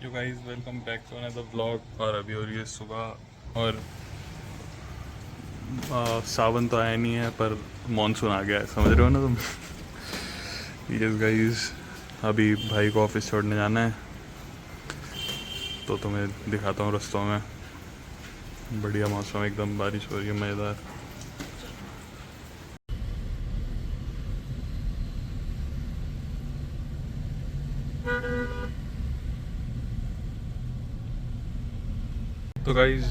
Yo guys welcome back to another vlog. और अभी हो रही है सुबह और सावन तो आया नहीं है पर मॉनसून आ गया है, समझ रहे हो ना तुम। यस गाइस, अभी भाई को ऑफिस छोड़ने जाना है तो तुम्हें दिखाता हूँ रास्तों में। बढ़िया मौसम, एकदम बारिश हो रही है, मज़ेदार। तो गाइस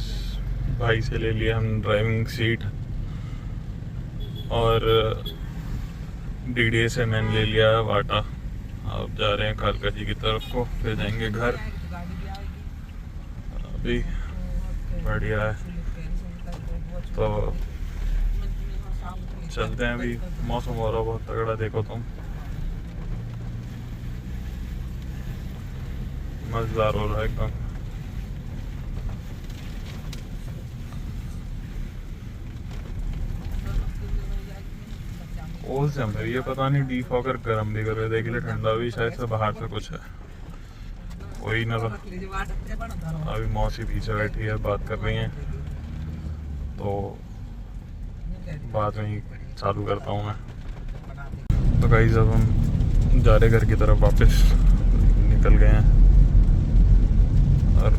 भाई से ले लिया हम ड्राइविंग सीट और डीडीए से मैंने ले लिया वाटा। अब जा रहे हैं कालका जी की तरफ को, फिर जाएंगे घर। अभी बढ़िया है तो चलते हैं। अभी मौसम हो रहा बहुत तगड़ा, देखो तुम, मजेदार हो रहा है एकदम। ओल से हम ये पता नहीं डीफॉगर गर्म भी कर रहे, देख ले ठंडा भी शायद से बाहर से कुछ है, वही ना। अभी मौसी पीछे बैठी है, बात कर रही हैं तो बात वहीं चालू करता हूँ मैं। तो गाइस अब हम जा रहे घर की तरफ, वापस निकल गए हैं और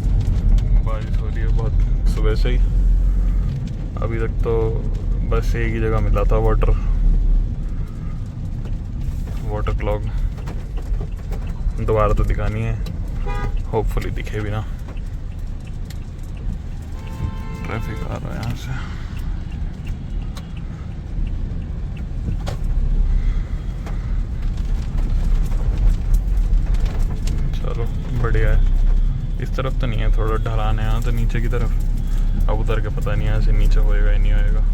बारिश हो रही है बहुत सुबह से ही। अभी तक तो बस एक ही जगह मिला था वाटर क्लॉग, दोबारा तो दिखानी है, होपफुली दिखे भी ना। ट्रैफिक आ रहा है यहाँ से। चलो बढ़िया है। इस तरफ तो नहीं है, थोड़ा ढलान है यहाँ तो नीचे की तरफ। अब उतर के पता नहीं यहाँ से नीचे होएगा या नहीं होएगा।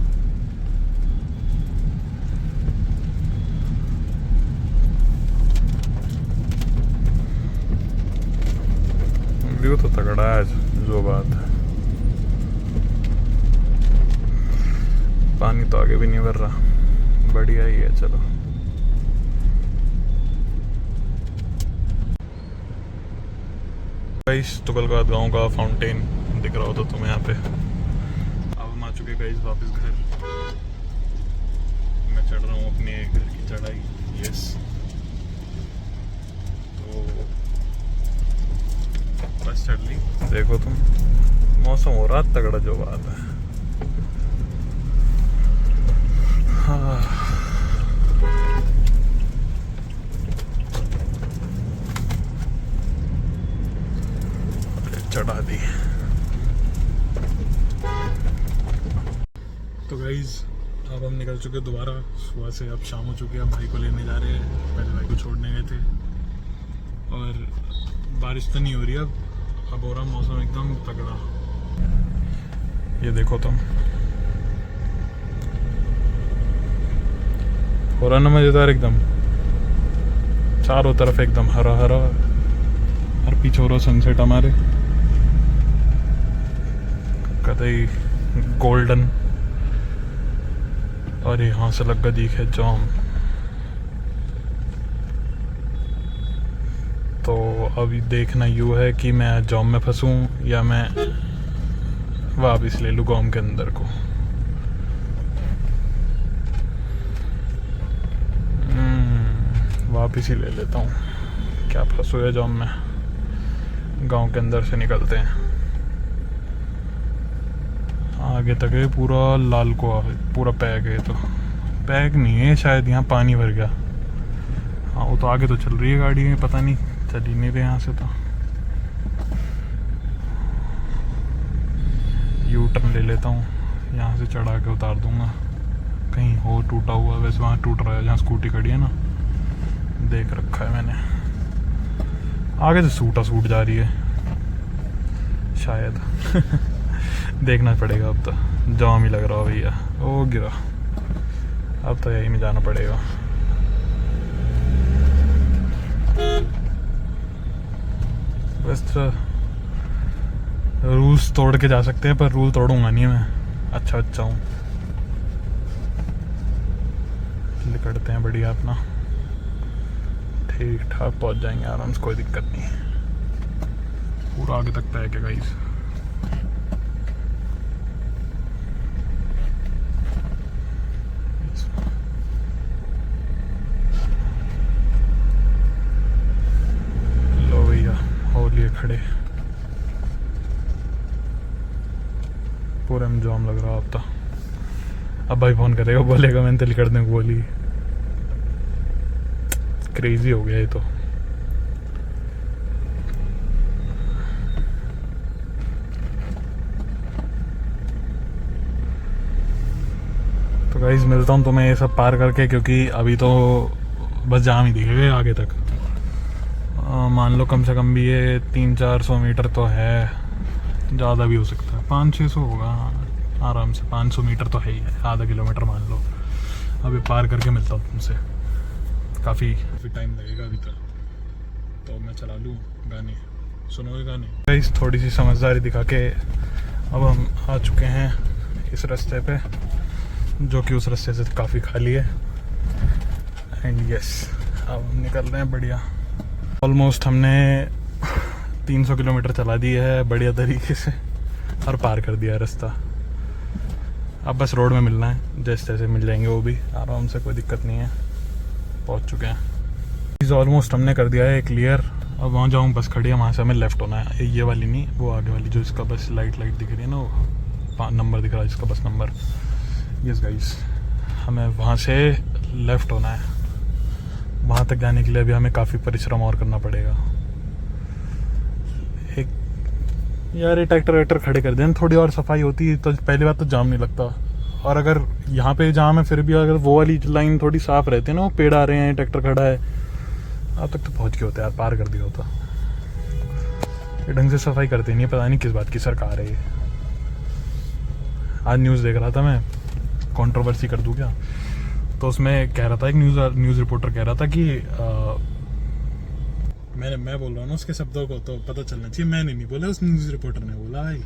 व्यू तो तगड़ा है आज, जो बात है। पानी तो आगे भी नहीं भर रहा, बढ़िया ही है। चलो गाइस, तुगलकाबाद गांव का फाउंटेन दिख रहा हो तो तुम्हें यहाँ पे। अब हम आ चुके गाइस वापस घर। मैं चढ़ रहा हूँ अपने घर की चढ़ाई। यस, तो बस चढ़ ली। देखो तुम, मौसम हो रहा तगड़ा, जो बात है। हाँ, चढ़ा दी। तो गाइज अब हम निकल चुके दोबारा सुबह से, अब शाम हो चुकी है। अब भाई को लेने जा रहे हैं, पहले भाई को छोड़ने गए थे। और बारिश तो नहीं हो रही अब हो रहा मौसम एकदम तगड़ा। ये देखो तुम, हो रहा ना मजेदार एकदम। चारों तरफ एकदम हरा हरा, और पीछे हो रहा सनसेट हमारे, कतई गोल्डन। और यहाँ से लग दिखे जॉम। तो अभी देखना यूँ है कि मैं जॉम में फंसूँ या मैं वापस ले लूँ गॉम के अंदर को। वापस ही ले लेता हूँ, क्या फंसू है जॉम में। गांव के अंदर से निकलते हैं। आगे तक है पूरा लाल को, पूरा पैक है। तो पैक नहीं है शायद, यहाँ पानी भर गया। हाँ, वो तो आगे तो चल रही है गाड़ी में, पता नहीं चल ही नहीं रहे यहाँ से। तो यू टर्न ले लेता हूँ, यहाँ से चढ़ा के उतार दूंगा। कहीं हो टूटा हुआ, वैसे वहाँ टूट रहा है जहाँ स्कूटी खड़ी है ना, देख रखा है मैंने। आगे से सूट जा रही है शायद। देखना पड़ेगा। अब तो जाम ही लग रहा हो भैया। ओ गिरा, अब तो यही में जाना पड़ेगा। बस रूल्स तोड़ के जा सकते हैं, पर रूल तोड़ूंगा नहीं मैं। अच्छा हूँ। निकलते हैं बढ़िया अपना, ठीक ठाक पहुँच जाएंगे आराम से, कोई दिक्कत नहीं। पूरा आगे तक पैक है गाइस। लो भैया हो लिए खड़े, पूरा में जाम लग रहा अब तो। अब भाई फोन करेगा, बोलेगा मैंने तेल कर दें बोली। क्रेजी हो गया ये तो। तो गाइस मिलता हूँ तुम्हें ये सब पार करके, क्योंकि अभी तो बस जाम ही दिखेगा आगे तक। मान लो कम से कम भी ये 300-400 मीटर तो है, ज़्यादा भी हो सकता है, 500-600 होगा आराम से। 500 मीटर तो है ही है, आधा किलोमीटर मान लो। अभी पार करके मिलता हूँ तुमसे, काफ़ी टाइम लगेगा अभी तक। तो मैं चला लूँ गाने, सुनोगे गाने गाइस? थोड़ी सी समझदारी दिखा के अब हम आ चुके हैं इस रास्ते पे, जो कि उस रास्ते से काफ़ी खाली है। एंड यस, अब हम निकल रहे हैं बढ़िया। ऑलमोस्ट हमने 300 किलोमीटर चला दिया है बढ़िया तरीके से, और पार कर दिया है रास्ता। अब बस रोड में मिलना है, जैसे तैसे मिल जाएंगे वो भी आराम से, कोई दिक्कत नहीं है। पहुंच चुके हैं, ऑलमोस्ट हमने कर दिया है क्लियर। अब वहाँ जाऊँ बस खड़ी है, वहाँ से हमें लेफ़्ट होना है। ये वाली नहीं, वो आगे वाली जो इसका बस लाइट दिख रही है ना, वो नंबर दिख रहा है इसका बस नंबर। यस गाइस, हमें वहाँ से लेफ़्ट होना है। वहाँ तक जाने के लिए अभी हमें काफ़ी परिश्रम और करना पड़ेगा। एक यार ये ट्रैक्टर वैक्टर खड़े कर दें, थोड़ी और सफाई होती तो पहली बात तो जाम नहीं लगता। और अगर यहाँ पे जाम है फिर भी अगर वो वाली लाइन थोड़ी साफ़ रहती है ना, वो पेड़ आ रहे हैं, ट्रैक्टर खड़ा है, अब तक तो पहुँच गए होते यार, पार कर दिया होता। ये ढंग से सफाई करते नहीं, पता नहीं किस बात की सरकार है ये। आज न्यूज़ देख रहा था मैं, कंट्रोवर्सी कर दूं क्या, तो उसमें कह रहा था एक न्यूज़ रिपोर्टर कह रहा था कि मैं बोल रहा हूँ ना उसके शब्दों को, तो पता चलना चाहिए। मैंने नहीं बोला, उस न्यूज़ रिपोर्टर ने बोला भाई।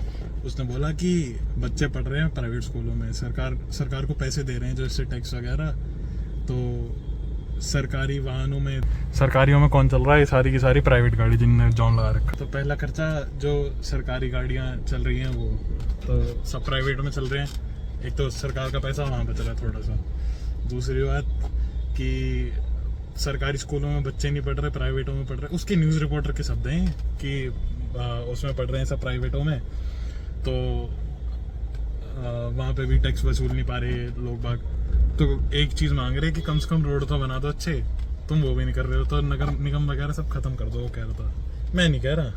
उसने बोला कि बच्चे पढ़ रहे हैं प्राइवेट स्कूलों में, सरकार को पैसे दे रहे हैं जो इससे टैक्स वगैरह, तो सरकारी वाहनों में, सरकारियों में कौन चल रहा है? ये सारी की सारी प्राइवेट गाड़ी जिनने जॉन लगा रखा। तो पहला खर्चा जो सरकारी गाड़ियाँ चल रही हैं वो तो सब प्राइवेट में चल रहे हैं। एक तो सरकार का पैसा वहाँ बच रहा है थोड़ा सा। दूसरी बात कि सरकारी स्कूलों में बच्चे नहीं पढ़ रहे, प्राइवेटों में पढ़ रहे। उसके न्यूज़ रिपोर्टर के शब्द हैं कि उसमें पढ़ रहे हैं सब प्राइवेटों में, तो वहाँ पे भी टैक्स वसूल नहीं पा रहे लोग बाग। तो एक चीज़ मांग रहे हैं कि कम से कम रोड तो बना दो अच्छे, तुम वो भी नहीं कर रहे हो, तो नगर निगम वगैरह सब खत्म कर दो। वो कह रहा था, मैं नहीं कह रहा,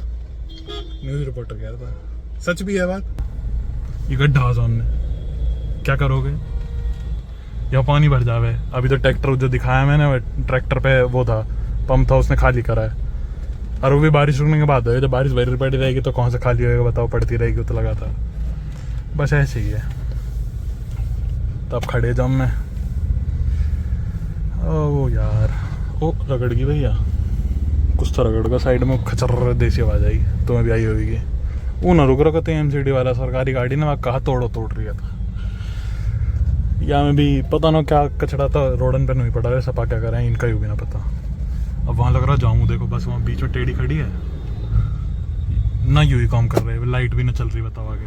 न्यूज़ रिपोर्टर कह रहा था। सच भी है बात। ये गड्ढा सामने, क्या करोगे? या पानी भर जावे। अभी तो ट्रैक्टर जो दिखाया मैंने, ट्रैक्टर पे वो था, पंप था, उसने खाली करा है। और वो भी बारिश रुकने के बाद है। जब बारिश भरी पड़ी रहेगी तो कौन से खाली होएगा बताओ, पड़ती रहेगी तो लगातार। बस ऐसे ही है। तब खड़े जाम में, ओ यार, ओ रगड़ गई भैया, कुछ तो रगड़ का साइड में, खचर देसी आवाज आई, तुम्हें भी आई होगी। वो ना रुक रहा था MCD वाला, सरकारी गाड़ी ने वहाँ कहा तोड़ रही था। या में भी पता ना क्या कचड़ा था, रोडन पे नहीं पड़ा है, सपा क्या कर रहे हैं इनका ही भी ना पता। अब वहाँ लग रहा जाऊँ, देखो बस वहाँ बीच में टेढ़ी खड़ी है ना, यूँ ही काम कर रहे हैं, लाइट भी ना चल रही, बताओ आगे।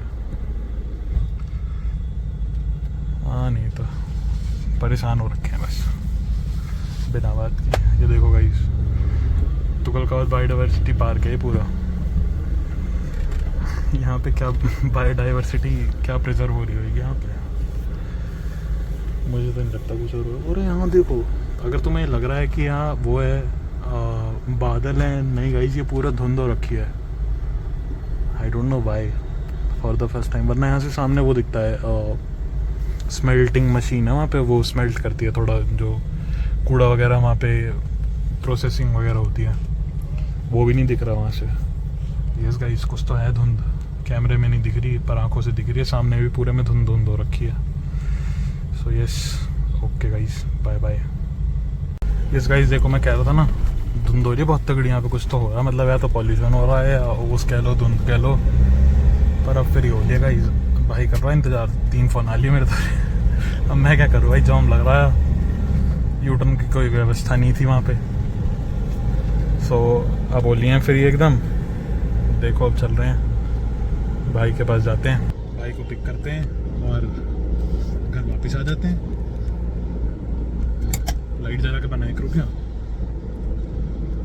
हाँ नहीं तो परेशान हो रखे हैं बस बिना बात की। ये देखो गाइस, तुगलकाबाद बायोडाइवर्सिटी पार्क है ये पूरा। यहाँ पे क्या बायोडाइवर्सिटी क्या प्रिजर्व हो रही होगी यहाँ पे, मुझे तो नहीं लगता कुछ और हो। और यहाँ देखो, अगर तुम्हें लग रहा है कि यहाँ वो है बादल है, नहीं गाइस ये पूरा धुंध हो रखी है। I don't know why, for the first time. वरना यहाँ से सामने वो दिखता है, स्मेल्टिंग मशीन है वहाँ पे, वो स्मेल्ट करती है थोड़ा, जो कूड़ा वगैरह वहाँ पे प्रोसेसिंग वगैरह होती है, वो भी नहीं दिख रहा वहाँ से। यस गाइस, कुछ तो है धुंध, कैमरे में नहीं दिख रही पर आंखों से दिख रही है, सामने भी पूरे में धुंध हो रखी है। So yes, okay guys, bye bye. Yes guys, देखो मैं कह रहा था ना, धुंध हो रही है बहुत तगड़ी यहाँ पे, कुछ तो हो रहा है, मतलब या तो पॉल्यूशन हो रहा है या उस कह लो, धुंध कह लो, पर अब फिर ही हो गया गाइस। भाई कर रहा है इंतजार, 3 फोन आ लिए मेरे तो। अब मैं क्या करूँ भाई, जाम लग रहा है, यूटर्न की कोई व्यवस्था नहीं थी वहाँ पे। सो अब बोली हैं फिर एकदम देखो अब चल रहे हैं, भाई के पास जाते हैं, भाई को पिक करते हैं और घर वापस आ जाते हैं। लाइट जला के बनाए करो क्या,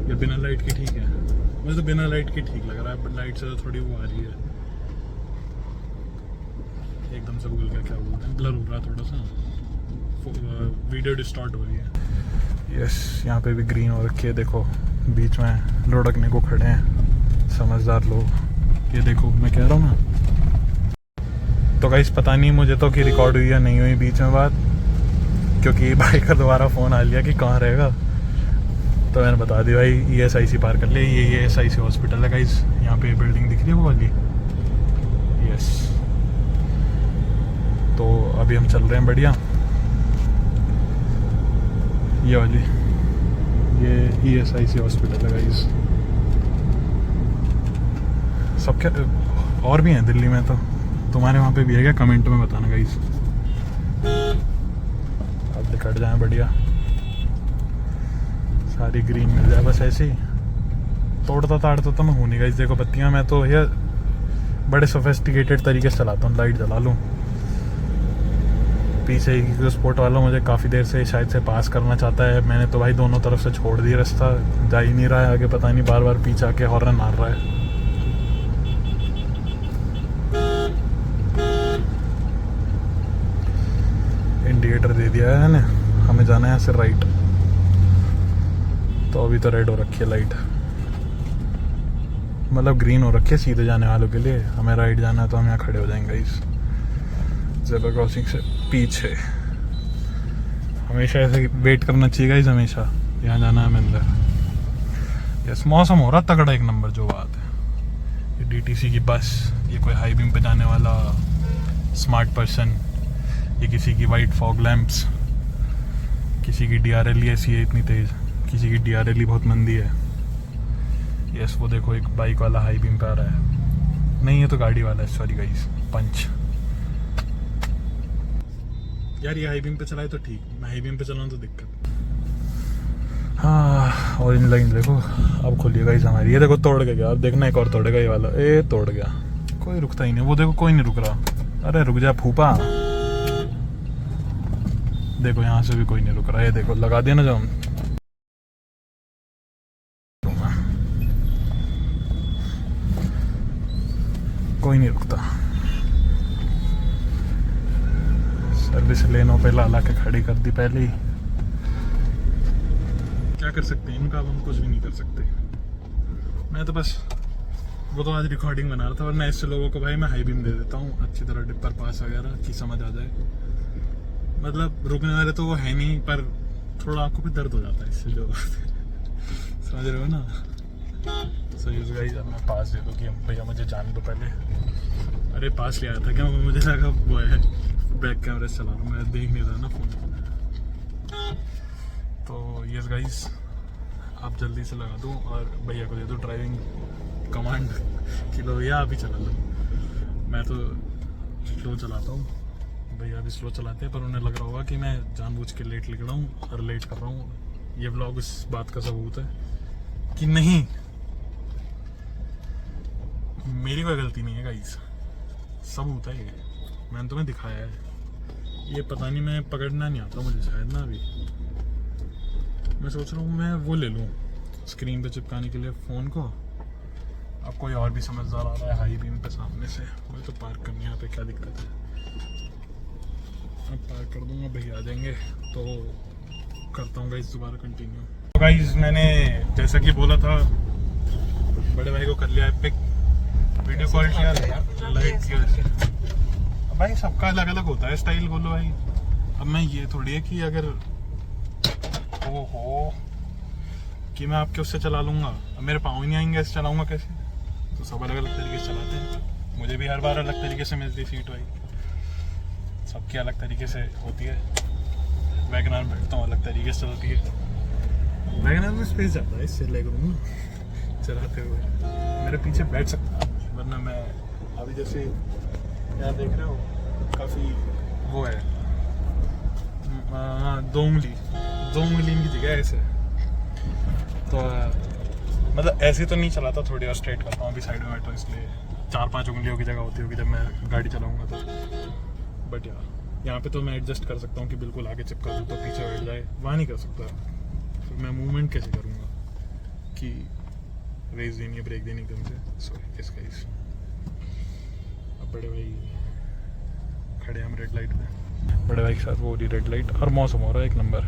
या बिना लाइट के ठीक है? मुझे तो बिना लाइट के ठीक लग रहा है, लाइट से तो थोड़ी वो आ रही है, एकदम से गूगल का क्या बोलते हैं, ब्लर हो रहा है थोड़ा सा, वीडियो डिस्टॉर्ट हो रही है। यस, यहाँ पे भी ग्रीन हो रखी है, देखो बीच में लुढ़कने को खड़े हैं समझदार लोग। ये देखो मैं कह रहा हूँ ना। तो गाइस पता नहीं मुझे तो कि रिकॉर्ड हुई या नहीं हुई बीच में बात, क्योंकि भाई का दोबारा फ़ोन आ लिया कि कहाँ रहेगा, तो मैंने बता दिया भाई ESIC पार कर ले, ये ESIC हॉस्पिटल है गाइस, यहाँ पे बिल्डिंग दिख रही है वो वाली। यस, तो अभी हम चल रहे हैं बढ़िया, ये वाली, ये ESIC हॉस्पिटल है गाइस। सब क्या और भी हैं दिल्ली में, तो तुम्हारे वहाँ पे भी है क्या? कमेंट में बताना गाइस। अब निकट जाए बढ़िया, सारी ग्रीन मिल जाए बस, ऐसे ही तोड़ता ताड़ता तो मैं हूँ नहीं गाइस। देखो बत्तियाँ, मैं तो ये बड़े सोफिस्टिकेटेड तरीके से चलाता हूँ, लाइट जला लूँ। पीछे ही स्पोर्ट वाला मुझे काफ़ी देर से शायद से पास करना चाहता है, मैंने तो भाई दोनों तरफ से छोड़ दिया रास्ता, जा ही नहीं रहा है आगे, पता नहीं बार बार पीछे आके हॉर्न मार रहा है। इंडिकेटर दे दिया है ना, हमें जाना है यहाँ से राइट, तो अभी तो रेड हो रखी है लाइट, मतलब ग्रीन हो रखी है सीधे जाने वालों के लिए, हमें राइट जाना है तो हम यहाँ खड़े हो जाएंगे इस ज़ेब्रा क्रॉसिंग से पीछे। हमेशा ऐसे वेट करना चाहिए गाइस, हमेशा यहाँ जाना है हमें अंदर। यस, मौसम हो रहा तगड़ा एक नंबर, जो बात है। ये DTC की बस, ये कोई हाई बीम पे जाने वाला स्मार्ट पर्सन, ये किसी की वाइट फॉग लैंप्स, किसी की DRL ही ऐसी है इतनी तेज़, किसी की DRL ही बहुत मंदी है। यस, वो देखो एक बाइक वाला हाई बीम पे आ रहा है, नहीं ये तो गाड़ी वाला है, सॉरी गाइस, पंच। यार ये हाई बीम पे चलाए तो ठीक, मैं हाई बीम पे चलाऊँ तो दिक्कत। हाँ, और इन लाइन देखो अब खुलिएगा इस हमारी, ये देखो तोड़ के गया, अब देखना एक और तोड़ेगा ये वाला, ए तोड़ गया, कोई रुकता ही नहीं, वो देखो कोई नहीं रुक रहा। अरे रुक जा फूफा, देखो यहाँ से भी कोई नहीं रुक रहा, ये देखो लगा दिया ना जो हम, कोई नहीं रुकता। सर्विस लेनों पे ला के खड़ी कर दी पहले ही, क्या कर सकते हैं इनका, अब हम कुछ भी नहीं कर सकते। मैं तो बस, वो तो आज रिकॉर्डिंग बना रहा था, वरना ऐसे लोगों को भाई मैं हाई बीम दे देता हूँ अच्छी तरह, डिपर पास वगैरह की समझ आ जाए, मतलब रुकने वाले तो वो है नहीं, पर थोड़ा आंखों पे दर्द हो जाता है इससे, जो समझ रहे हो ना। सो यूज गाइस, अब मैं पास दे दूँ कि भैया मुझे जाने दो पहले। अरे पास ले आया था क्या, मुझे लगा वो है बैक कैमरे से चला रहा हूँ, मैं देख नहीं रहा ना फोन। तो यस गाइस, आप जल्दी से लगा दूँ और भैया को दे दूँ ड्राइविंग कमांड कि लो भैया आप ही चला लो। मैं तो स्लो चलाता हूँ, भैया भी स्लो चलाते हैं, पर उन्हें लग रहा होगा कि मैं जानबूझ के लेट लिख रहा हूँ और लेट कर रहा हूँ। ये व्लॉग इस बात का सबूत है कि नहीं, मेरी कोई गलती नहीं है गाइस, सबूत है ये, मैंने तुम्हें दिखाया है। ये पता नहीं, मैं पकड़ना नहीं आता मुझे शायद ना, अभी मैं सोच रहा हूँ मैं वो ले लूँ स्क्रीन पे चिपकाने के लिए फ़ोन को। अब कोई और भी समझदार आ रहा है हाई बीम पे सामने से, मुझे तो पार्क करनी है यहाँ पे, क्या दिक्कत है, अब पार्क कर दूँगा, भैया आ जाएंगे तो करता हूँ गाइस दोबारा कंटिन्यू। तो गाइस मैंने जैसा कि बोला था, बड़े भाई को कर लिया है पिक, वीडियो कॉल किया, लाइट किया। भाई सबका अलग अलग होता है स्टाइल, बोलो भाई। अब मैं ये थोड़ी है कि अगर ओहो कि मैं आपके उससे चला लूँगा, अब मेरे पाँव ही नहीं आएंगे ऐसे चलाऊँगा कैसे, तो सब अलग अलग तरीके से चलाते हैं। मुझे भी हर बार अलग तरीके से मिलती सीट भाई, सबकी अलग तरीके से होती है। वैगन आर बैठता हूँ अलग तरीके से चलती है, वैगन आर में स्पेस ज़्यादा है, इससे लेग रूम चलाते हुए मेरे पीछे बैठ सकता, वरना मैं अभी जैसे यहाँ देख रहे हो काफ़ी वो है, दो उंगली की जगह ऐसे, तो मतलब ऐसे तो नहीं चलाता, थोड़ी और स्ट्रेट करता हूँ अभी साइड में बैठा हूँ, इसलिए 4-5 उंगलियों की जगह होती होगी जब मैं गाड़ी चलाऊँगा तो। बट यार यहाँ पे तो मैं एडजस्ट कर सकता हूँ कि बिल्कुल आगे चिपका दूँ तो पीछे बैठ जाए, वहाँ नहीं कर सकता। फिर मैं मूवमेंट कैसे करूँगा कि रेस देनी है, ब्रेक देनी एकदम से। सॉरी इसका इस अब बड़े भाई खड़े हम रेड लाइट पे, बड़े भाई के साथ वो हो रही रेड लाइट और मौसम हो रहा है 1 नंबर।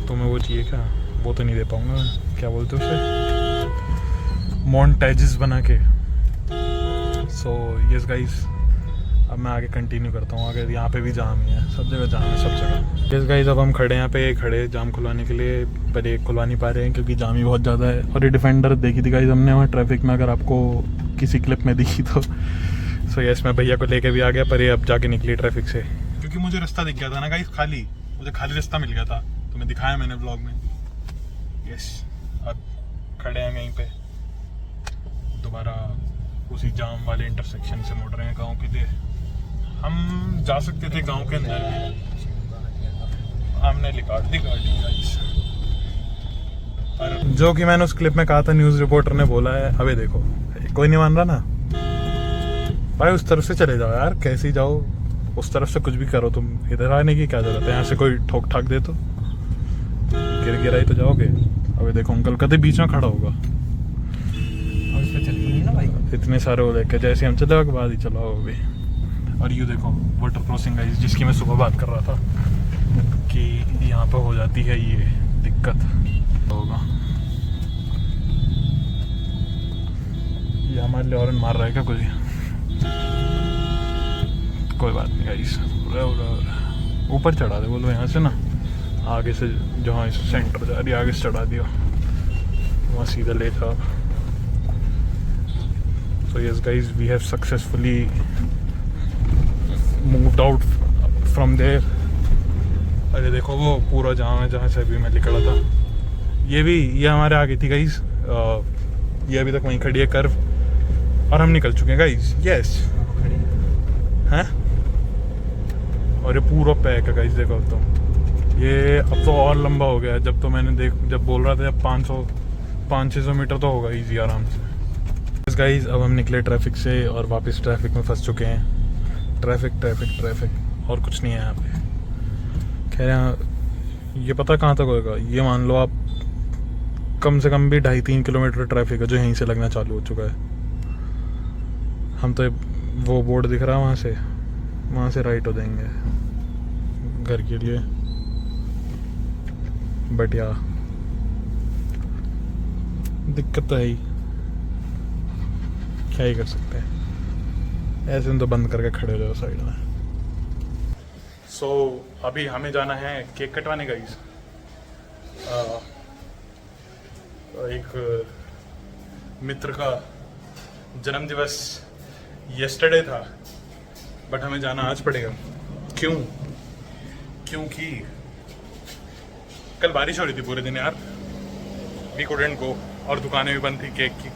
तुम्हें वो चाहिए क्या? वो तो नहीं दे पाऊँगा, क्या बोलते हो उसे, मोन्टेजेस बना के। सो यस गाइस, अब मैं आगे कंटिन्यू करता हूँ। आगे यहाँ पे भी जाम ही है, सब जगह जाम है, सब जगह। यस गाइस, अब हम खड़े यहाँ पे खड़े जाम खुलवाने के लिए, पर एक खुलवा नहीं पा रहे हैं क्योंकि जाम ही बहुत ज़्यादा है। और ये डिफेंडर देखी थी गाइस हमने वहाँ ट्रैफिक में, अगर आपको किसी क्लिप में दिखी तो। सो यस, मैं भैया को लेके भी आ गया, पर ये अब जाके निकली ट्रैफिक से क्योंकि मुझे रास्ता दिख गया था ना गाइस, खाली मुझे खाली रास्ता मिल गया था, तो मैं दिखाया मैंने ब्लॉग में। यस, अब खड़े हैं यहीं पे, दोबारा उसी जाम वाले इंटरसेक्शन से मुड़ रहे हैं गांव के लिए। हम जा सकते थे गांव के अंदर भी, हमने निकाल दी गाड़ी गाइस। जो कि मैंने उस क्लिप में कहा था, न्यूज़ रिपोर्टर ने बोला है। अबे देखो, कोई नहीं मान रहा ना भाई, उस तरफ से चले जाओ यार, कैसे ही जाओ, उस तरफ से कुछ भी करो, तुम इधर आने की क्या जरूरत है? यहाँ से कोई ठोक ठाक दे तो गिर गिराई तो जाओगे। अबे देखो अंकल कभी बीच में खड़ा होगा, ना भाई, इतने सारे वो देख के जैसे हम चले के बाद ही चलाओ अभी। और यू देखो वाटर क्रॉसिंग गाइस, जिसकी मैं सुबह बात कर रहा था कि यहाँ पे हो जाती है ये दिक्कत होगा। ये हमारे लिए हॉर्न मार रहा है क्या कुछ? कोई बात नहीं गाइस, ऊपर चढ़ा दे बोलो यहाँ से ना, आगे से जहाँ सेंटर जा रही है आगे से चढ़ा दियो, वहाँ सीधा ले जाओ। So yes guys, we have successfully moved out from there। अरे देखो वो पूरा जाम है जहाँ से अभी मैं निकला था। ये हमारे आगे थी गाइस, ये अभी तक वहीं खड़ी है कर्व, और हम निकल चुके हैं गाइस। यस हैं, और ये पूरा पैक है गाइस, देखो अब तो ये अब तो और लंबा हो गया है। जब तो मैंने जब बोल रहा था, जब 500-600 मीटर तो होगा ईजी आराम से। गाइस अब हम निकले ट्रैफिक से और वापस ट्रैफिक में फंस चुके हैं। ट्रैफिक और कुछ नहीं है यहाँ पे। कह रहे हैं ये पता कहाँ तक होगा, ये मान लो आप कम से कम भी 2.5-3 किलोमीटर ट्रैफिक है जो यहीं से लगना चालू हो चुका है। हम तो वो बोर्ड दिख रहा है वहाँ से राइट हो जाएंगे घर के लिए। बट यार दिक्कत तो है ही, क्या ही कर सकते हैं, ऐसे तो बंद करके खड़े हो जाओ साइड में। सो अभी हमें जाना है केक कटवाने गाइस। एक मित्र का जन्मदिवस येस्टरडे था, बट हमें जाना आज पड़ेगा। क्योंकि कल बारिश हो रही थी पूरे दिन यार, वी कुडंट गो, और दुकानें भी बंद थी केक की,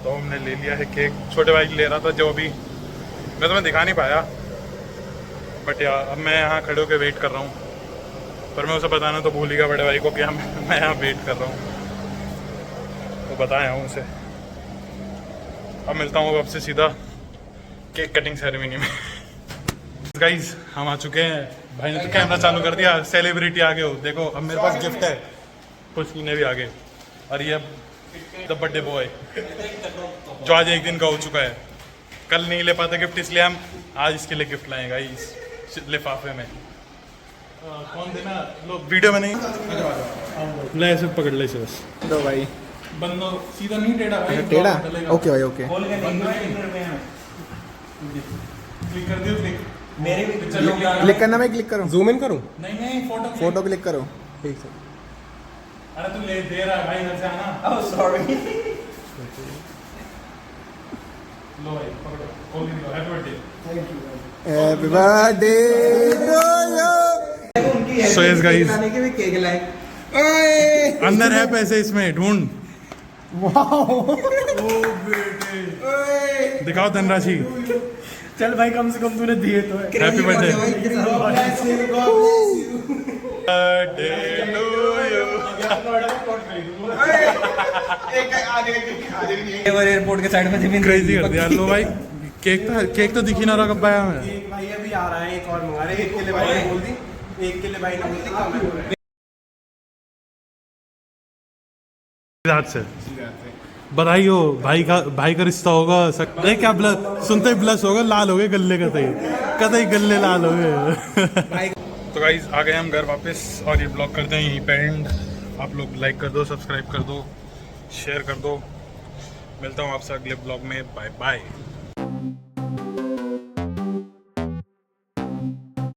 तो हमने ले लिया है केक। छोटे भाई ले रहा था जो अभी मैं तुम्हें दिखा नहीं पाया, बट यार अब मैं यहाँ खड़े होकर वेट कर रहा हूँ, पर मैं उसे बताना तो भूल ही गया बड़े भाई को कि मैं यहाँ वेट कर रहा हूँ, तो बताया हूँ उसे। अब मिलता हूँ अब से सीधा केक कटिंग सेरेमनी में। गाइस हम आ चुके हैं, भाई ने तो कैमरा चालू कर दिया, सेलिब्रिटी आ गए हो देखो। अब मेरे पास गिफ्ट है, कुछ ने भी आ गए, और ये द बर्थडे बॉय जो आज 1 दिन का हो चुका है। कल नहीं ले पाते गिफ्ट, इसलिए हम आज इसके लिए गिफ्ट लाएंगे इस लिफाफे में। कौन देना, लो वीडियो में नहीं ले, ऐसे पकड़ ले इसे बस। दो भाई, बंदो सीधा नहीं टेढ़ा भाई, टेढ़ा, ओके भाई ओके। क्लिक कर दियो, क्लिक मेरे क्लिक करना, मैं क्लिक करूं, जूम इन करूं? नहीं फोटो क्लिक करो, ठीक है। अरे तू ले दे रहा है भाई, इधर से आना। Oh sorry. लो भाई पकड़ो, खोल के दिखाओ, happy birthday. Thank you, happy birthday to you. So yes guys, खाने के भी केक लाए। ओए अंदर है पैसे इसमें, ढूंढ। वाओ, ओ बेटे, दिखाओ धनराशि। चल भाई कम से कम तूने दिए तो है। Happy birthday birthday to you. Airport के साइड में जमीन क्रेजी कर दिया लो भाई। केक तो दिख ही ना रहा कब आया हमें। एक भाई अभी आ रहा है, एक और मंगा रहे हैं। एक के लिए भाई ने बोल दी, एक के लिए भाई ने बोल दी कम है। हाथ से बधाई हो भाई का रिश्ता होगा। अरे क्या ब्लश सुनते ही ब्लश होगा, लाल हो गए गले कतई गले लाल हो गए। तो गाइस आ गए हम घर वापस और ये ब्लॉग करते हैं यहीं पे एंड। आप लोग लाइक कर दो, सब्सक्राइब कर दो, शेयर कर दो। मिलता हूँ आपसे अगले ब्लॉग में। Bye bye.